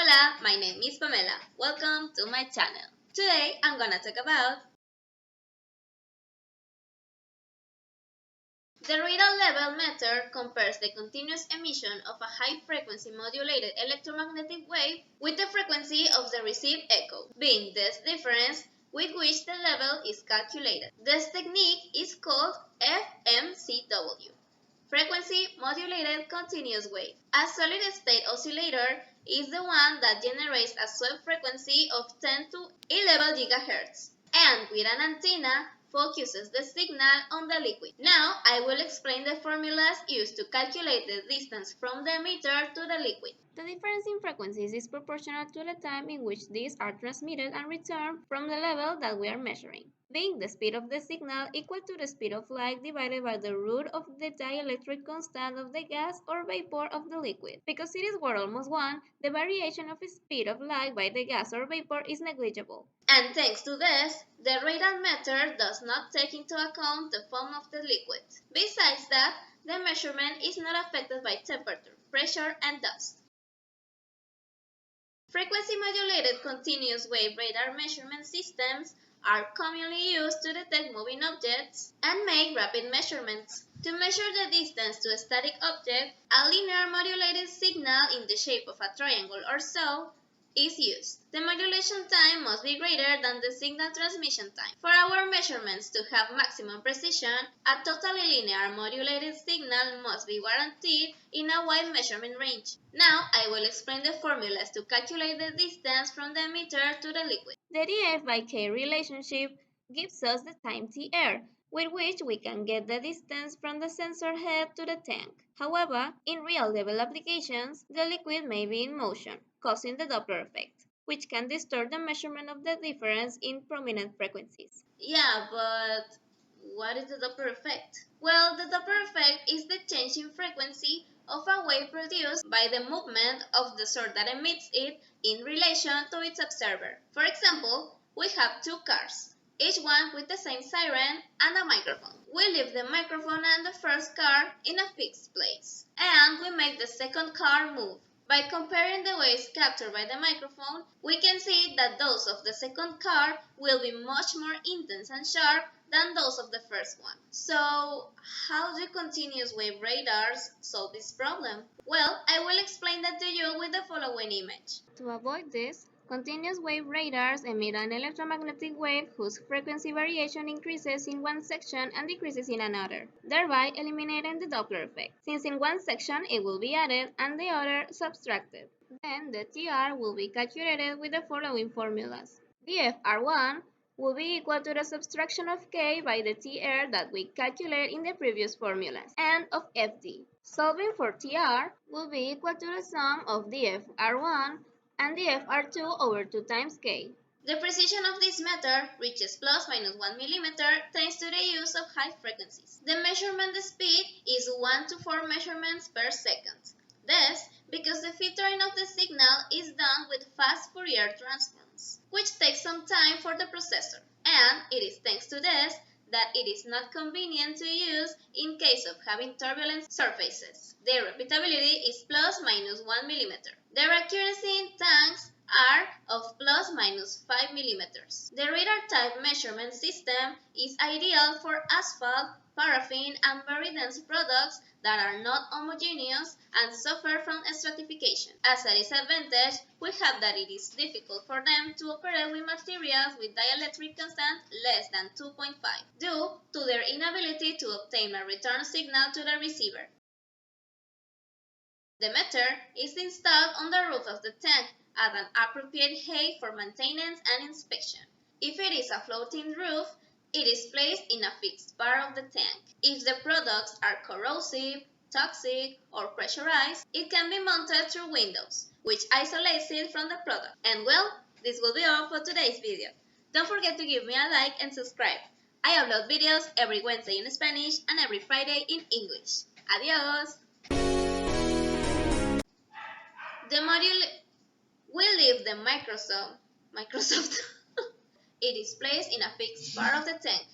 Hola, my name is Pamela. Welcome to my channel. Today I'm gonna talk about the radial level method compares the continuous emission of a high-frequency modulated electromagnetic wave with the frequency of the received echo, being this difference with which the level is calculated. This technique is called FMCW. Frequency modulated continuous wave. A solid-state oscillator is the one that generates a swept frequency of 10 to 11 GHz, and with an antenna focuses the signal on the liquid. Now I will explain the formulas used to calculate the distance from the emitter to the liquid. The difference in frequencies is proportional to the time in which these are transmitted and returned from the level that we are measuring, being the speed of the signal equal to the speed of light divided by the root of the dielectric constant of the gas or vapor of the liquid. Because it is worth almost 1, the variation of the speed of light by the gas or vapor is negligible. And thanks to this, the radial method does not take into account the foam of the liquid. Besides that, the measurement is not affected by temperature, pressure, and dust. Frequency-modulated continuous wave radar measurement systems are commonly used to detect moving objects and make rapid measurements. To measure the distance to a static object, a linear modulated signal in the shape of a triangle or so is used. The modulation time must be greater than the signal transmission time. For our measurements to have maximum precision, a totally linear modulated signal must be guaranteed in a wide measurement range. Now I will explain the formulas to calculate the distance from the emitter to the liquid. The df by k relationship gives us the time tr, with which we can get the distance from the sensor head to the tank. However, in real-level applications, the liquid may be in motion, causing the Doppler effect, which can distort the measurement of the difference in prominent frequencies. Yeah, but what is the Doppler effect? Well, the Doppler effect is the change in frequency of a wave produced by the movement of the source that emits it in relation to its observer. For example, we have two cars, each one with the same siren and a microphone. We leave the microphone and the first car in a fixed place, and we make the second car move. By comparing the waves captured by the microphone, we can see that those of the second car will be much more intense and sharp than those of the first one. So, how do continuous wave radars solve this problem? Well, I will explain that to you with the following image. To avoid this, continuous wave radars emit an electromagnetic wave whose frequency variation increases in one section and decreases in another, thereby eliminating the Doppler effect, since in one section it will be added and the other subtracted. Then the TR will be calculated with the following formulas. dfr1 will be equal to the subtraction of k by the TR that we calculated in the previous formulas, and of FD. Solving for TR will be equal to the sum of dfr1 and dfr2 over 2 times k. The precision of this method reaches plus minus 1 mm thanks to the use of high frequencies. The measurement speed is 1 to 4 measurements per second. This because the filtering of the signal is done with fast Fourier transforms, which takes some time for the processor, and it is thanks to this that it is not convenient to use in case of having turbulent surfaces. Their repeatability is plus minus 1 mm. Their accuracy in tanks are of plus minus 5 mm. The radar type measurement system is ideal for asphalt, paraffin, and very dense products that are not homogeneous and suffer from stratification. As a disadvantage, we have that it is difficult for them to operate with materials with dielectric constant less than 2.5 due to their inability to obtain a return signal to the receiver. The meter is installed on the roof of the tank at an appropriate height for maintenance and inspection. If it is a floating roof, it is placed in a fixed part of the tank. If the products are corrosive, toxic, or pressurized, it can be mounted through windows, which isolates it from the product. And well, this will be all for today's video. Don't forget to give me a like and subscribe. I upload videos every Wednesday in Spanish and every Friday in English. Adios! The module will leave the Microsoft. It is placed in a fixed part of the tank.